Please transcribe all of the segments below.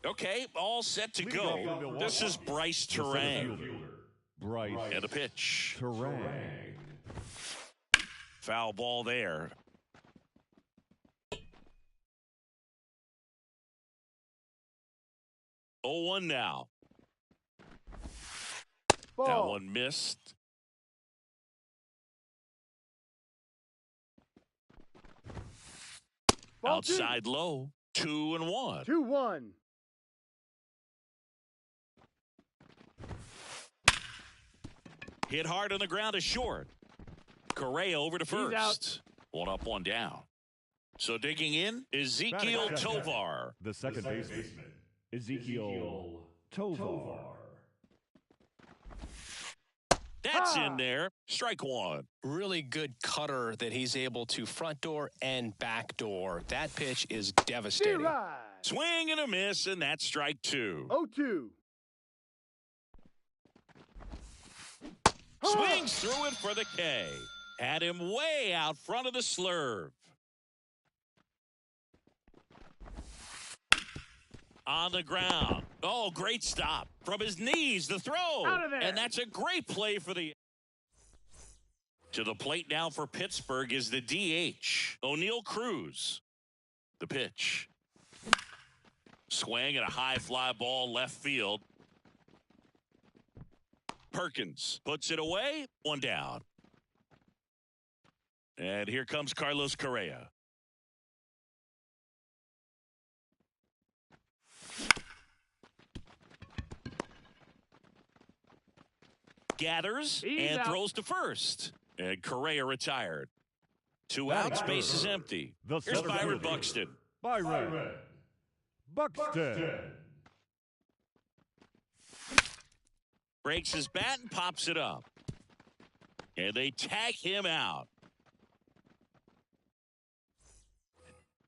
Okay, all set to go. This is Bryce Terang. Bryce And a pitch. Terang. Foul ball there. Oh, 1 now. Ball. That one missed. Ball Outside low. 2-1. 2-1. Hit hard on the ground is short. Correa over to first. 1 up, 1 down. So digging in, Ezequiel Tovar. The second baseman, Ezequiel Tovar. That's in there. Strike 1. Really good cutter that he's able to front door and back door. That pitch is devastating. Swing and a miss, and that's strike 2. 0-2. Swings through it for the K. Had him way out front of the slurve. On the ground. Oh, great stop. From his knees, the throw. Out of there. And that's a great play for the... To the plate now for Pittsburgh is the DH, O'Neal Cruz. The pitch. Swing and a high fly ball left field. Perkins puts it away. 1 down. And here comes Carlos Correa. Gathers and throws to first. And Correa retired. 2 outs, base is empty. Here's Byron Buxton. Byron Buxton. Breaks his bat and pops it up. And they tag him out.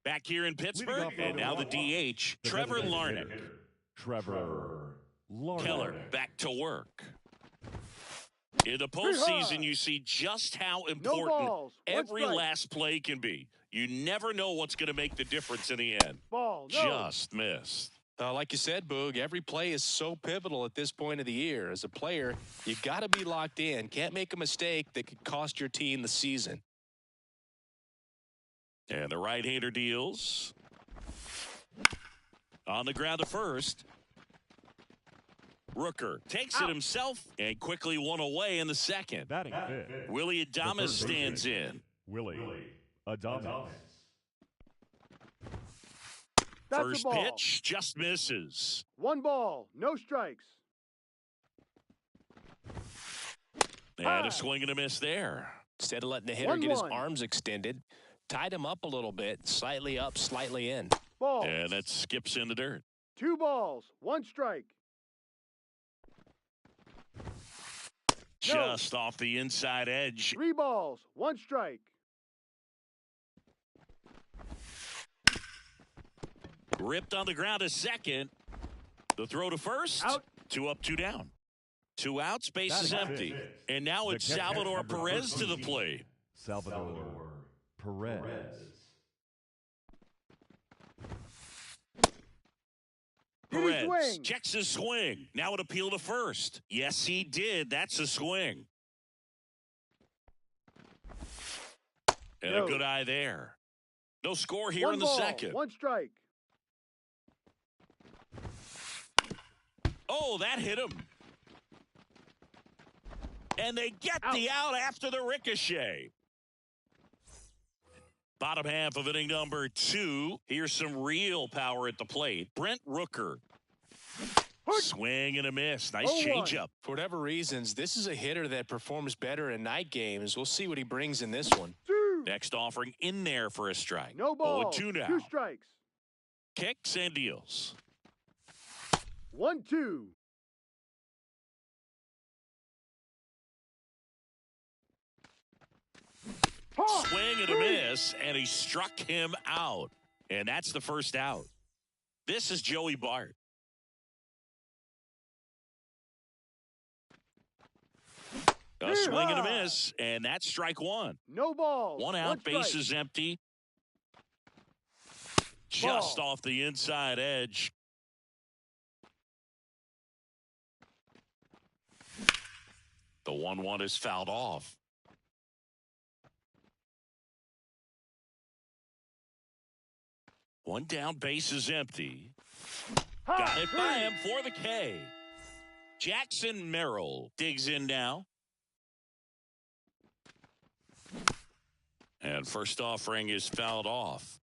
Back here in Pittsburgh, and now the DH, Trevor Larnach. Trevor Larnach. Keller back to work. In the postseason, you see just how important every last play can be. You never know what's going to make the difference in the end. Just missed. Like you said, Boog, every play is so pivotal at this point of the year. As a player, you got to be locked in. Can't make a mistake that could cost your team the season. And the right-hander deals. On the ground to first. Rooker takes it himself and quickly 1 away in the second. Batting fifth. Willie Adames stands in. Willie Adames. First pitch just misses. 1 ball, no strikes. And a swing and a miss there. Instead of letting the hitter get his arms extended, tied him up a little bit, slightly up, slightly in. Ball. And that skips in the dirt. 2 balls, 1 strike. Just off the inside edge. 3 balls, 1 strike. Ripped on the ground to second. The throw to first. Out. 2 up, 2 down. 2 outs, base is empty. And now it's Salvador Perez to the plate. Salvador Perez. Perez checks his swing. Now an appeal to first. Yes, he did. That's a swing. And a good eye there. No score here in the second. 1 strike. Oh, that hit him. And they get the out after the ricochet. Bottom half of inning number 2. Here's some real power at the plate. Brent Rooker. Swing and a miss. Nice changeup. For whatever reasons, this is a hitter that performs better in night games. We'll see what he brings in this one. 2. Next offering in there for a strike. No ball. 0-2 now. 2 strikes. Kicks and deals. 1-2. Swing and a miss, and he struck him out. And that's the first out. This is Joey Bart. A swing and a miss, and that's strike 1. No ball. 1 out, base is empty. Just off the inside edge. The 1-1 is fouled off. One down, base is empty. Got it by him for the K. Jackson Merrill digs in now. And first offering is fouled off.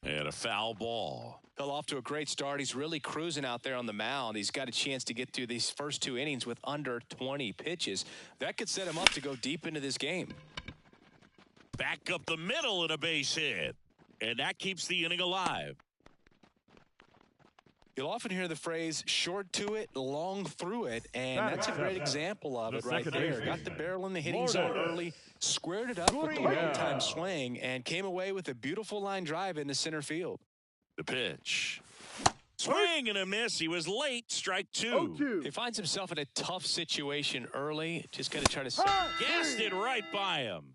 And a foul ball. Fell off to a great start. He's really cruising out there on the mound. He's got a chance to get through these first 2 innings with under 20 pitches. That could set him up to go deep into this game. Back up the middle and a base hit. And that keeps the inning alive. You'll often hear the phrase short to it, long through it, and that's a great example of it right there. Got the barrel in the hitting zone early, squared it up with the one-time swing, and came away with a beautiful line drive into center field. The pitch. Swing and a miss. He was late. Strike 2. 0-2. He finds himself in a tough situation early. Just got to try to Gassed it right by him.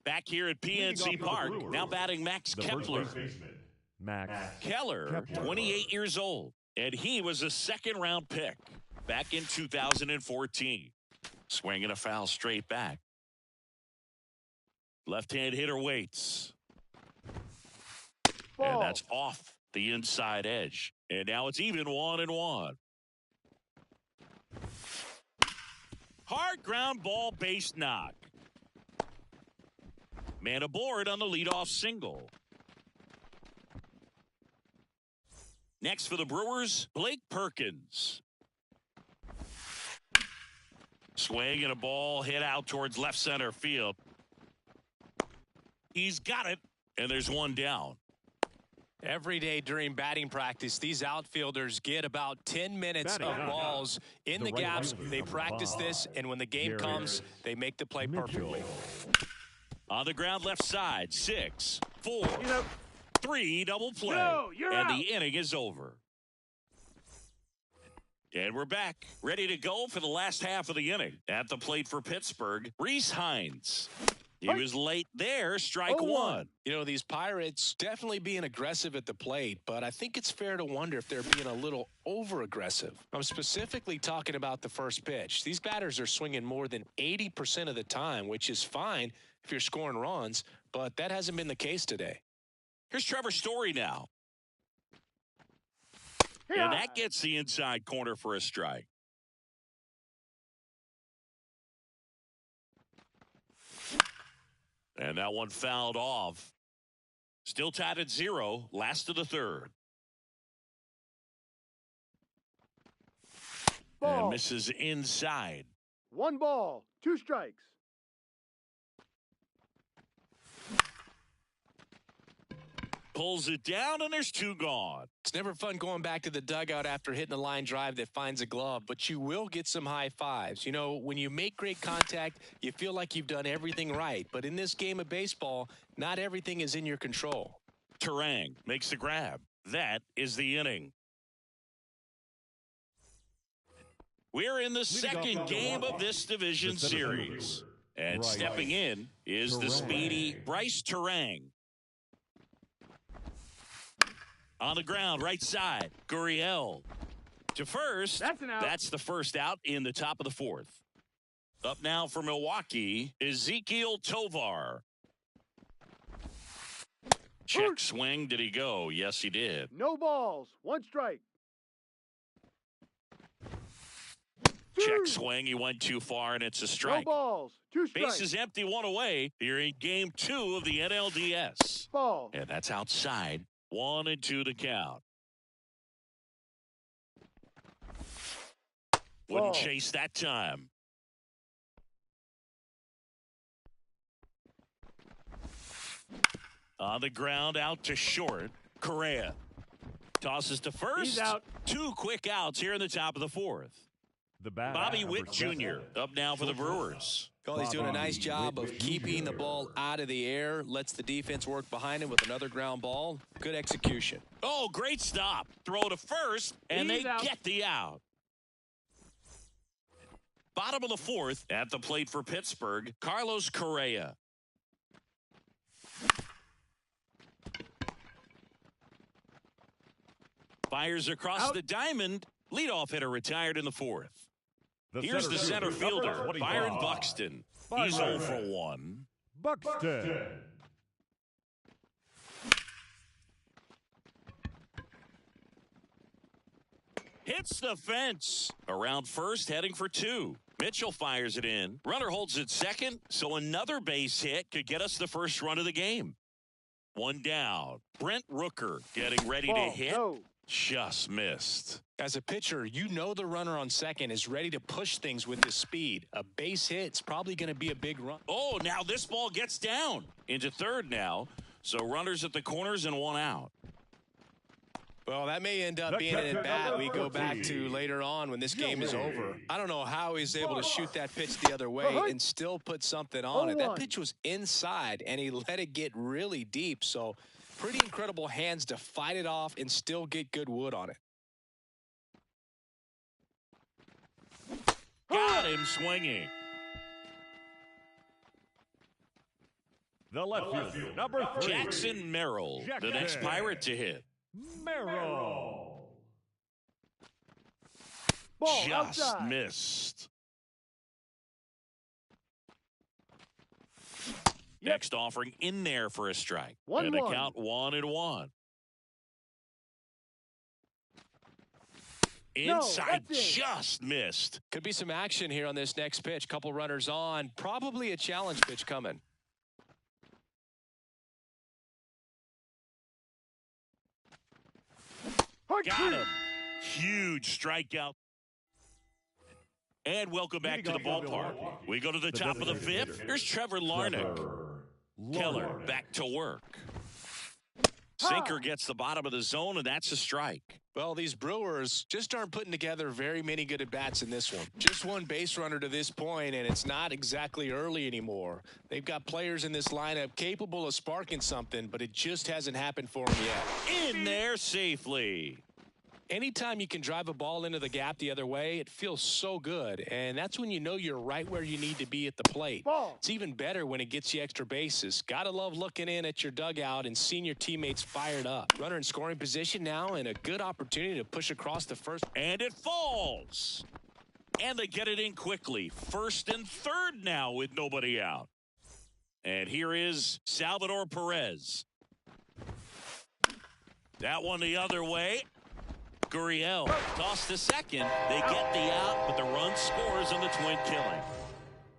Back here at PNC Park, now batting Max The first Kepler. base baseman, Max Keller, Kepler. 28 years old, and he was a second-round pick back in 2014. Swinging a foul straight back. Left-hand hitter waits. Ball. And that's off the inside edge. And now it's even 1-1. Hard ground ball, base knock. Man aboard on the leadoff single. Next for the Brewers, Blake Perkins. Swing and a ball hit out towards left center field. He's got it, and there's one down. Every day during batting practice, these outfielders get about 10 minutes of balls in the gaps. They practice this, and when the game comes, they make the play perfectly. On the ground left side, 6, 4, 3, double play. You're and out. the inning is over. And we're back, ready to go for the last half of the inning. At the plate for Pittsburgh, Rhys Hines. He was late there, strike 1. You know, these Pirates definitely being aggressive at the plate, but I think it's fair to wonder if they're being a little over-aggressive. I'm specifically talking about the first pitch. These batters are swinging more than 80% of the time, which is fine if you're scoring runs, but that hasn't been the case today. Here's Trevor Story now. And that gets the inside corner for a strike. And that one fouled off. Still tied at 0, last of the third. Ball. And misses inside. 1 ball, 2 strikes. Pulls it down, and there's 2 gone. It's never fun going back to the dugout after hitting a line drive that finds a glove, but you will get some high fives. You know, when you make great contact, you feel like you've done everything right. But in this game of baseball, not everything is in your control. Turang makes the grab. That is the inning. We're in the second game of this division series. And stepping in is the speedy Bryce Turang. On the ground, right side, Gurriel to first. That's an out. That's the first out in the top of the 4th. Up now for Milwaukee, Ezekiel Tovar. Check swing. Did he go? Yes, he did. No balls, 1 strike. Check swing. He went too far, and it's a No strike. balls, 2 strikes. Base is empty, 1 away. Here in game 2 of the NLDS. Ball. And that's outside. 1-2 the count. Wouldn't Ball. chase that time. On the ground, out to short. Correa tosses to first. He's out. 2 quick outs here in the top of the 4th. The bat, Bobby number Witt 7. Jr. up now for the Brewers. Well, he's doing a nice job of Witt keeping the Jr. ball out of the air, lets the defense work behind him with another ground ball. Good execution. Oh, great stop. Throw to first, and He's they out. get the out. Bottom of the 4th, at the plate for Pittsburgh, Carlos Correa. Fires across Out. the diamond. Leadoff hitter retired in the fourth. Here's the center number fielder, 25. Byron Buxton. He's 0 for 1. Buxton. Hits the fence. Around first, heading for 2. Mitchell fires it in. Runner holds it second, so another base hit could get us the first run of the game. 1 down. Brent Rooker getting ready to Ball. hit. No. Just missed. As a pitcher, you know the runner on second is ready to push things with his speed. A base hit's probably going to be a big run. Oh, now this ball gets down into third now. So runners at the corners and 1 out. Well, that may end up The being an catcher, at-bat number we go back 14. to later on when this game is Gilroy. over. I don't know how he's able to shoot that pitch the other way and still put something on it. That 0-1. pitch was inside, and he let it get really deep. So pretty incredible hands to fight it off and still get good wood on it. Got him swinging. The left fielder, number 3. Jackson Merrill, the next Jackson. Pirate to hit. Merrill. Ball. Just Outside. missed. Next offering in there for a strike. 1-1. And the count 1-1. Inside, that's it. just missed. Could be some action here on this next pitch. Couple runners on. Probably a challenge pitch coming. Hard Got kick. him. Huge strikeout. And welcome back to the Leading off for ballpark. Milwaukee, We go to the the top of the designated fifth. hitter, Here's Trevor Larnach. Keller Larnach. back to work. Sinker gets the bottom of the zone, and that's a strike. Well, these Brewers just aren't putting together very many good at-bats in this one. Just one base runner to this point, and it's not exactly early anymore. They've got players in this lineup capable of sparking something, but it just hasn't happened for them yet. In there safely. Anytime you can drive a ball into the gap the other way, it feels so good, and that's when you know you're right where you need to be at the plate. Ball. It's even better when it gets you extra bases. Gotta love looking in at your dugout and seeing your teammates fired up. Runner in scoring position now, and a good opportunity to push across the first. And it falls. And they get it in quickly. First and third now with nobody out. And here is Salvador Perez. That one the other way. Gurriel tossed to second. They get the out, but the run scores on the twin killing.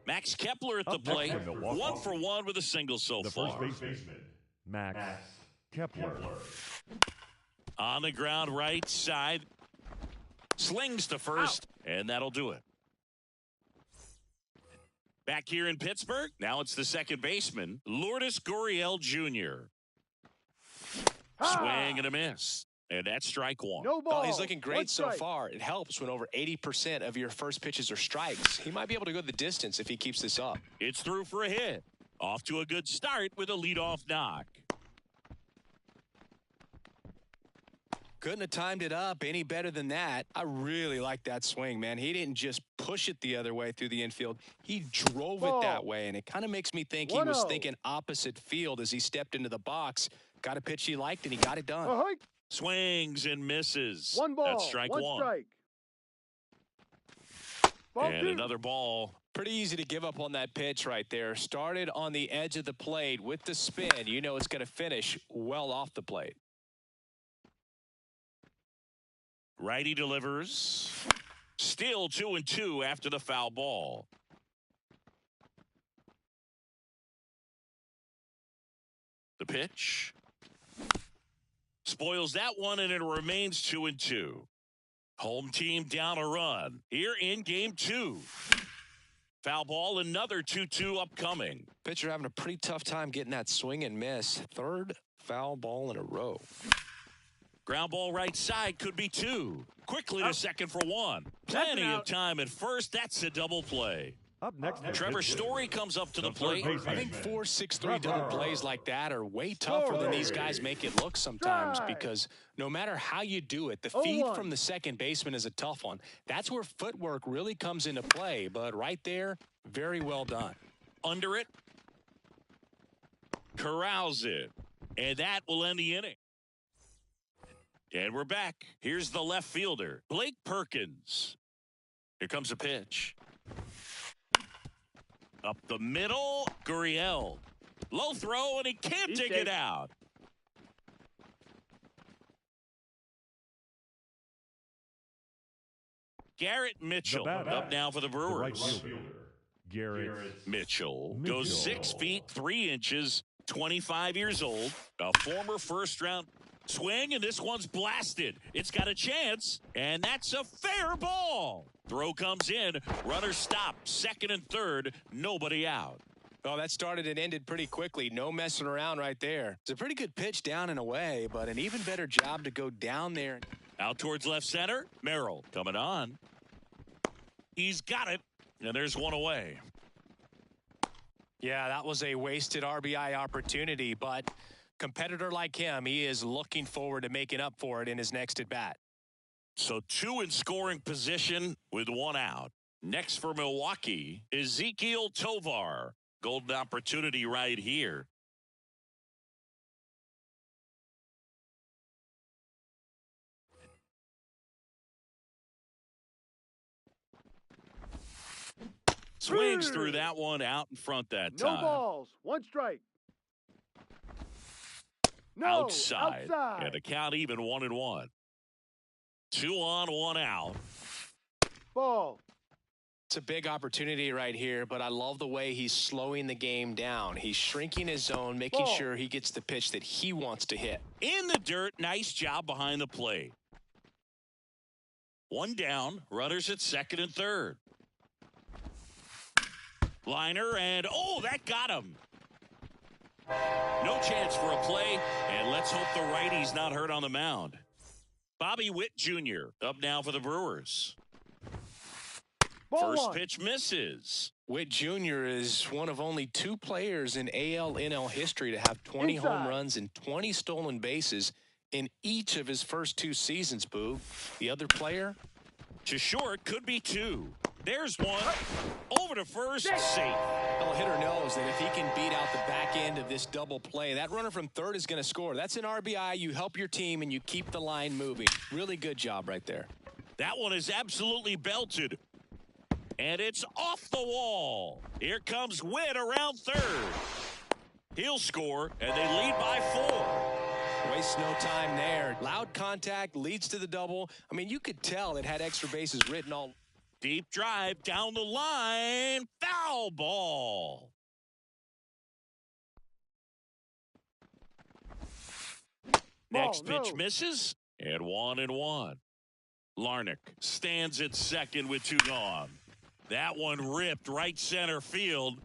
Max Kepler at the Up next plate. for Milwaukee. 1 for 1 with a single so The far. first baseman, Max Kepler. On the ground right side. Slings to first, and that'll do it. Back here in Pittsburgh, now it's the second baseman, Lourdes Gurriel Jr. Swing and a miss. And that's strike 1. No ball. Oh, he's looking great One so strike. far. It helps when over 80% of your first pitches are strikes. He might be able to go the distance if he keeps this up. It's through for a hit. Off to a good start with a leadoff knock. Couldn't have timed it up any better than that. I really like that swing, man. He didn't just push it the other way through the infield. He drove Ball. it that way, and it kind of makes me think he was 1-0. thinking opposite field as he stepped into the box. Got a pitch he liked, and he got it done. Ahoy. Swings and misses. 1 ball. That's strike 1 1. strike. Ball And 2. another ball. Pretty easy to give up on that pitch right there. Started on the edge of the plate with the spin. You know it's going to finish well off the plate. Righty delivers. Still 2-2 after the foul ball. The pitch. Spoils that one, and it remains 2-2. Home team down a run here in game 2. Foul ball, another 2-2 upcoming. Pitcher having a pretty tough time getting that swing and miss. Third foul ball in a row. Ground ball right side could be 2. Quickly to second for 1. Plenty of out. time at first. That's a double play. Up next, for Trevor Pittsburgh, Story comes up to the third plate. baseman, I think 4-6-3 double plays like that are way tougher than these guys make it look sometimes, Strike. because no matter how you do it, the feed 0-1. from the second baseman is a tough one. That's where footwork really comes into play, but right there, very well done. Under it. Corrals it. And that will end the inning. And we're back. Here's the left fielder, Blake Perkins. Here comes a pitch. Up the middle, Gurriel. Low throw, and he can't dig it out. Garrett Mitchell up now for the Brewers. Right Garrett Mitchell goes 6 feet 3 inches, 25 years old, a former first-round swing, and this one's blasted. It's got a chance, and that's a fair ball. Throw comes in, runner stop, second and third, nobody out. Well, that started and ended pretty quickly. No messing around right there. It's a pretty good pitch down and away, but an even better job to go down there. Out towards left center, Merrill coming on. He's got it, and there's one away. Yeah, that was a wasted RBI opportunity, but competitor like him, he is looking forward to making up for it in his next at-bat. So 2 in scoring position with 1 out. Next for Milwaukee, Ezequiel Tovar. Golden opportunity right here. Swings through that one out in front that time. No balls. 1 strike. No. Outside. And the count even 1-1. 2 on, 1 out. Ball. It's a big opportunity right here, but I love the way he's slowing the game down. He's shrinking his zone, making sure he gets the pitch that he wants to hit. In the dirt, nice job behind the plate. 1 down, runners at second and third. Liner, and oh, that got him. No chance for a play, and let's hope the righty's not hurt on the mound. Bobby Witt Jr. up now for the Brewers. First pitch misses. Witt Jr. is one of only 2 players in AL-NL history to have 20 home runs and 20 stolen bases in each of his first 2 seasons, Boo. The other player? To short, could be 2. There's one. Over to first, safe. Well, a hitter knows that if he can beat out the back end of this double play, that runner from third is going to score. That's an RBI. You help your team, and you keep the line moving. Really good job right there. That one is absolutely belted. And it's off the wall. Here comes Witt around third. He'll score, and they lead by 4. Waste no time there. Loud contact leads to the double. I mean, you could tell it had extra bases written all. Deep drive down the line. Foul ball. Next pitch misses. And 1-1. Larnach stands at second with 2 gone. That one ripped right center field.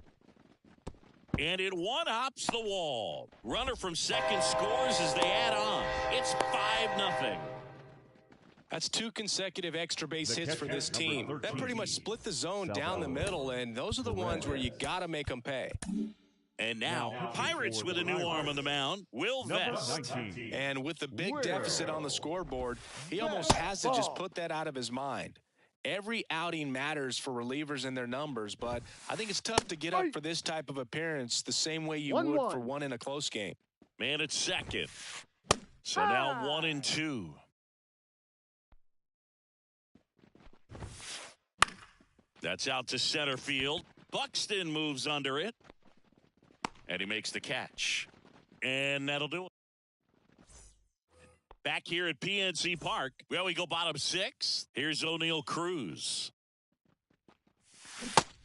And it one-hops the wall. Runner from second scores as they add on. It's 5-0. That's 2 consecutive extra base hits for this team. That pretty much split the zone down the middle, and those are the ones where you got to make them pay. And now, Pirates with a new arm on the mound, Will Vest. And with the big deficit on the scoreboard, he almost has to just put that out of his mind. Every outing matters for relievers and their numbers, but I think it's tough to get up for this type of appearance the same way you would for one in a close game. Man at second. So now 1-2. That's out to center field. Buxton moves under it. And he makes the catch. And that'll do it. Back here at PNC Park. Well, we go bottom 6. Here's O'Neal Cruz.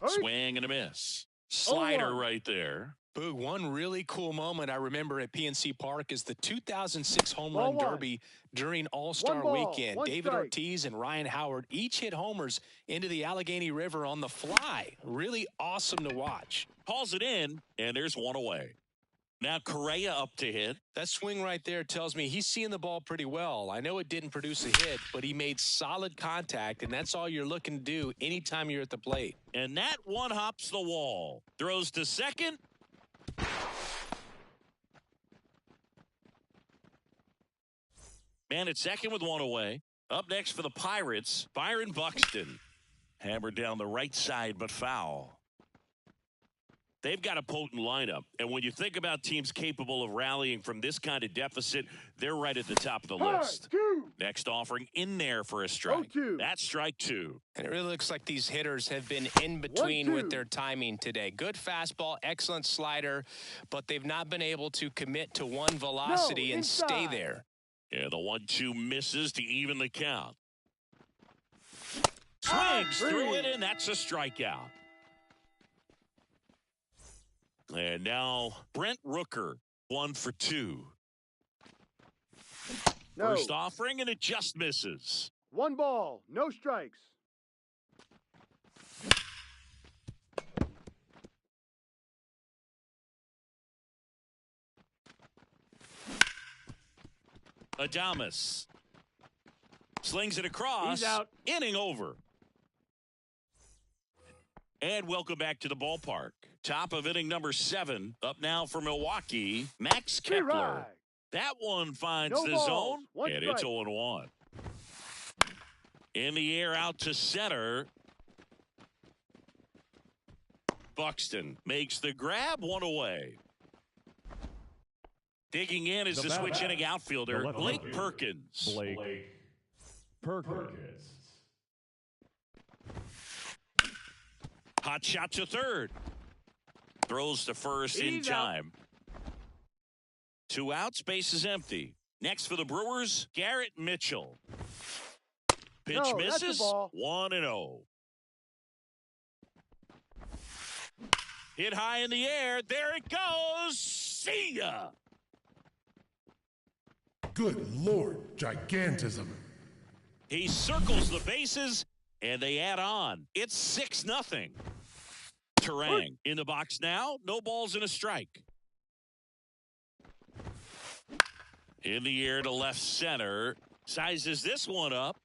Swing and a miss. Slider right there. Boo, one really cool moment I remember at PNC Park is the 2006 Home Run Derby during All-Star Weekend. David Ortiz and Ryan Howard each hit homers into the Allegheny River on the fly. Really awesome to watch. Calls it in, and there's one away. Now Correa up to hit. That swing right there tells me he's seeing the ball pretty well. I know it didn't produce a hit, but he made solid contact, and that's all you're looking to do anytime you're at the plate. And that one hops the wall. Throws to second. Man at second with one away. Up next for the Pirates, Byron Buxton. Hammered down the right side, but foul. they've got a potent lineup. And when you think about teams capable of rallying from this kind of deficit, they're right at the top of the list. Next offering in there for a strike. 0-2. That's strike two. And it really looks like these hitters have been in between 1-2. with their timing today. Good fastball, excellent slider, but they've not been able to commit to one velocity and stay inside. there. Yeah, the 1-2 misses to even the count. Swings through it, and that's a strikeout. And now Brent Rooker, 1 for 2. No. First offering, and it just misses. 1 ball, no strikes. Adames slings it across. He's out. Inning over. And welcome back to the ballpark. Top of inning number 7. Up now for Milwaukee, Max Kepler. Right. That one finds No the balls. zone, 1 and it's strike. 0-1. In the air out to center. Buxton makes the grab, 1 away. Digging in is the switch inning outfielder, The left Blake fielder, Perkins. Blake Perkins. Hot shot to third. Throws to first in He's out. time. 2 outs, base is empty. Next for the Brewers, Garrett Mitchell. Pitch No, that's a misses, ball. 1-0. Hit high in the air, there it goes. See ya. Good Lord, gigantism. He circles the bases, and they add on. It's 6-0. Terang in the box now. No balls and a strike. In the air to left center. Sizes this one up.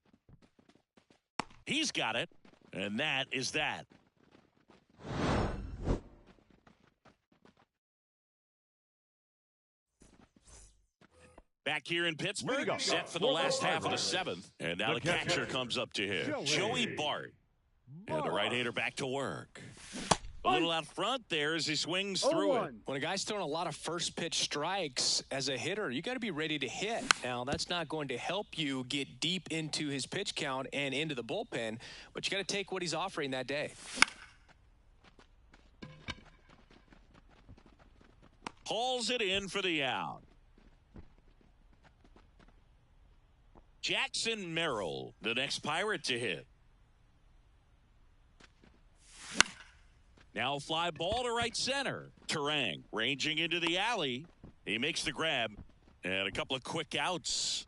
He's got it. And that is that. Back here in Pittsburgh, Leading off. set for the last half of the 7th. And now the catcher comes up to him. Joey Bart. And the right-hander back to work. A little out front there as he swings through it. 0-1. When a guy's throwing a lot of first pitch strikes as a hitter, you got to be ready to hit. Now, that's not going to help you get deep into his pitch count and into the bullpen, but you got to take what he's offering that day. Hauls it in for the out. Jackson Merrill, the next Pirate to hit. Now fly ball to right center. Terang ranging into the alley. He makes the grab. And a couple of quick outs.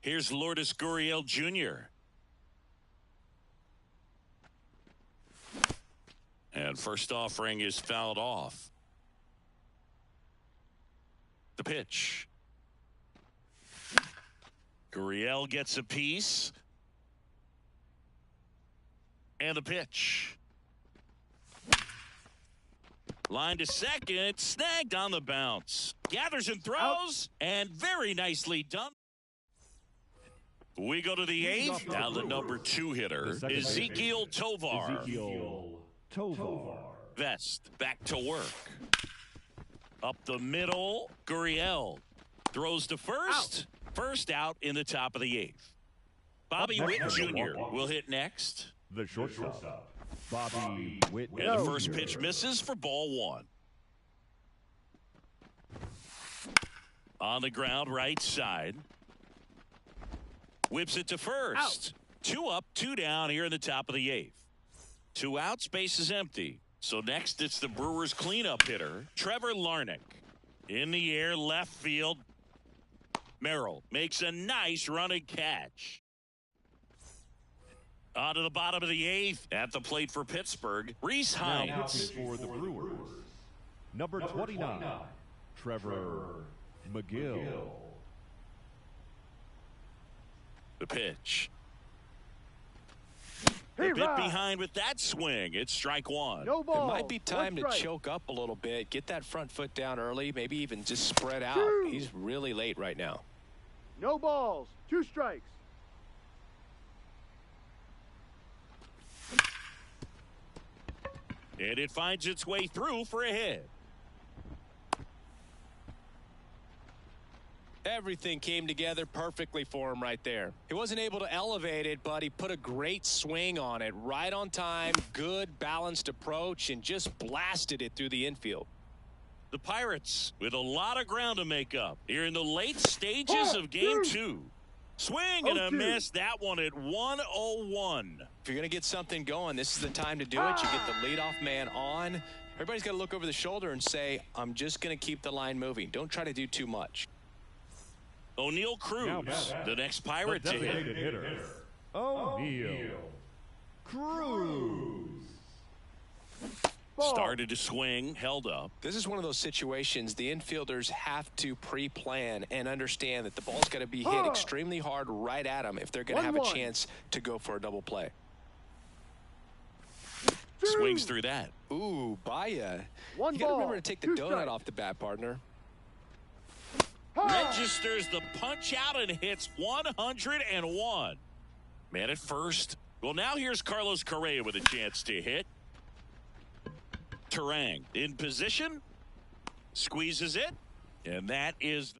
Here's Lourdes Gurriel Jr. And first offering is fouled off. The pitch. Gurriel gets a piece. And the pitch. Line to second, snagged on the bounce. Gathers and throws, and very nicely done. We go to the 8th. Now the number 2 hitter, The second Ezekiel Tovar. Ezekiel Tovar. Vest back to work. Up the middle, Gurriel throws to first. First out in the top of the 8th. Bobby Up Witt next, Jr. will hit next. The shortstop, Bobby Witt. And the first pitch misses for ball 1. On the ground, right side. Whips it to first. 2 up, 2 down here in the top of the 8th. 2 outs, base is empty. So next it's the Brewers cleanup hitter, Trevor Larnach. In the air, left field. Merrill makes a nice running catch. On to the bottom of the 8th. At the plate for Pittsburgh, Reese Now Hines. pitching for the Brewers, number 29, Trevor McGill. The pitch. Hey, A bit Rob. behind with that swing. It's strike 1. No ball. It might be time to 1 strike. choke up a little bit, get that front foot down early, maybe even just spread out. 2. He's really late right now. No balls. 2 strikes. And it finds its way through for a hit. Everything came together perfectly for him right there. He wasn't able to elevate it, but he put a great swing on it. Right on time, good balanced approach, and just blasted it through the infield. The Pirates with a lot of ground to make up here in the late stages of Game 2. Swing and a miss. That one at 101. If you're going to get something going, this is the time to do it. You get the leadoff man on. Everybody's got to look over the shoulder and say, I'm just going to keep the line moving. Don't try to do too much. O'Neill Cruz, the next Pirate to hit. hitter, O'Neill Cruz. Started to swing, held up. This is one of those situations the infielders have to pre-plan and understand that the ball's got to be hit extremely hard right at them if they're going to have a chance to go for a double play. Swings through that. Ooh, Baya. One You got to ball, remember to take the 2 donut strikes. off the bat, partner. Registers the punch out and hits 101. Man at first. Well, now here's Carlos Correa with a chance to hit. Turang in position. Squeezes it. And that is.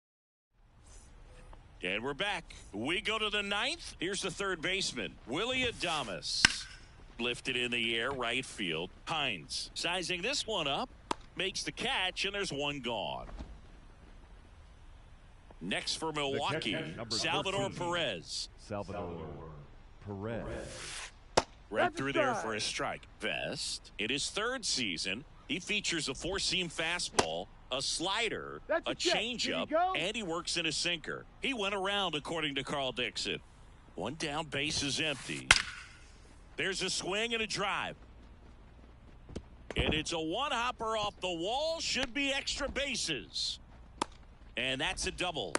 And we're back. We go to the 9th. Here's the third baseman, Willy Adames. Lifted in the air, right field. Hines sizing this one up. Makes the catch, and there's one gone. Next for Milwaukee, number Salvador 13. Perez. Salvador Perez. Right That's a through there strike. for a strike. Vest. In his 3rd season, he features a 4-seam fastball, a slider, That's a a check. There you changeup, go. and he works in a sinker. He went around, according to Carl Dixon. One down, base is empty. There's a swing and a drive. And it's a one-hopper off the wall. Should be extra bases. And that's a double.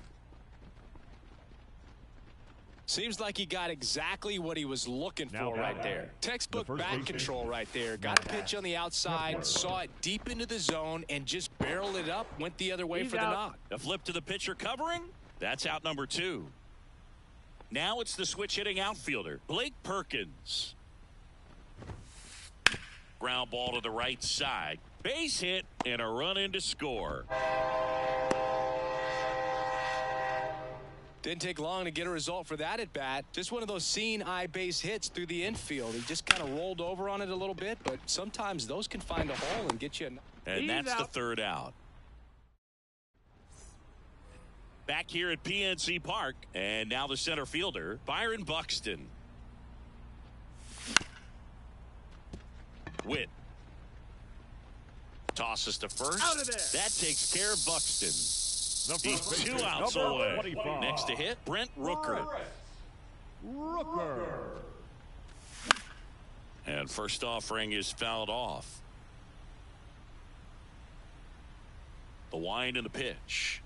Seems like he got exactly what he was looking Now for batting. right there. Textbook The first bat baseman. control right there. Got a pitch on the outside, saw it deep into the zone, and just barreled it up, went the other way He's for the out. knock. A flip to the pitcher covering. That's out number 2. Now it's the switch hitting outfielder, Blake Perkins. Ground ball to the right side. Base hit and a run in to score. Didn't take long to get a result for that at bat. Just one of those seeing eye base hits through the infield. He just kind of rolled over on it a little bit, but sometimes those can find a hole and get you. And He's that's the out. 3rd out. Back here at PNC Park, and now the center fielder, Byron Buxton. Witt. Tosses to first. Out of there. That takes care of Buxton. The He's first 2 baseman, outs number away. 25. Next to hit, Brent Rooker. Rooker. And first offering is fouled off. The wind and the pitch.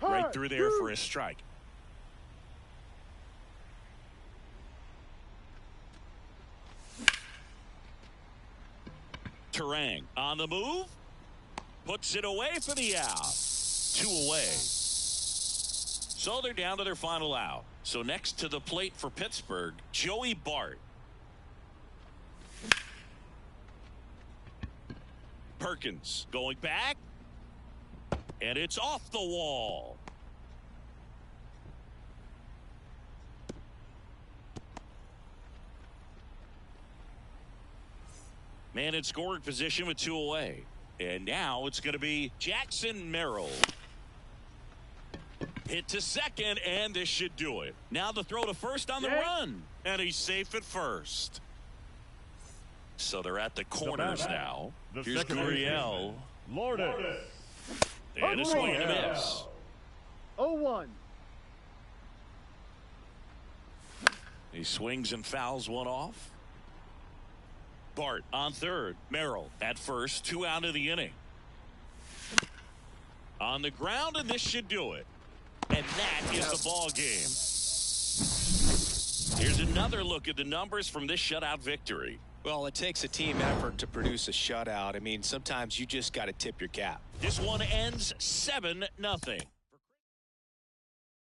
Right through there for a strike. Turang on the move. Puts it away for the out. 2 away. So they're down to their final out. So next to the plate for Pittsburgh, Joey Bart. Perkins going back. And it's off the wall. Man in scoring position with 2 away. And now it's going to be Jackson Merrill. Hit to second, and this should do it. Now the throw to first on the run. And he's safe at first. So they're at the corners now. The Here's second Gurriel. baseman, Lourdes. And a swing and a miss. 0-1. He swings and fouls one off. Bart on third. Merrill at first. 2 out of the inning. On the ground, and this should do it. And that is the ball game. Here's another look at the numbers from this shutout victory. Well, it takes a team effort to produce a shutout. I mean, sometimes you just got to tip your cap. This one ends 7-0.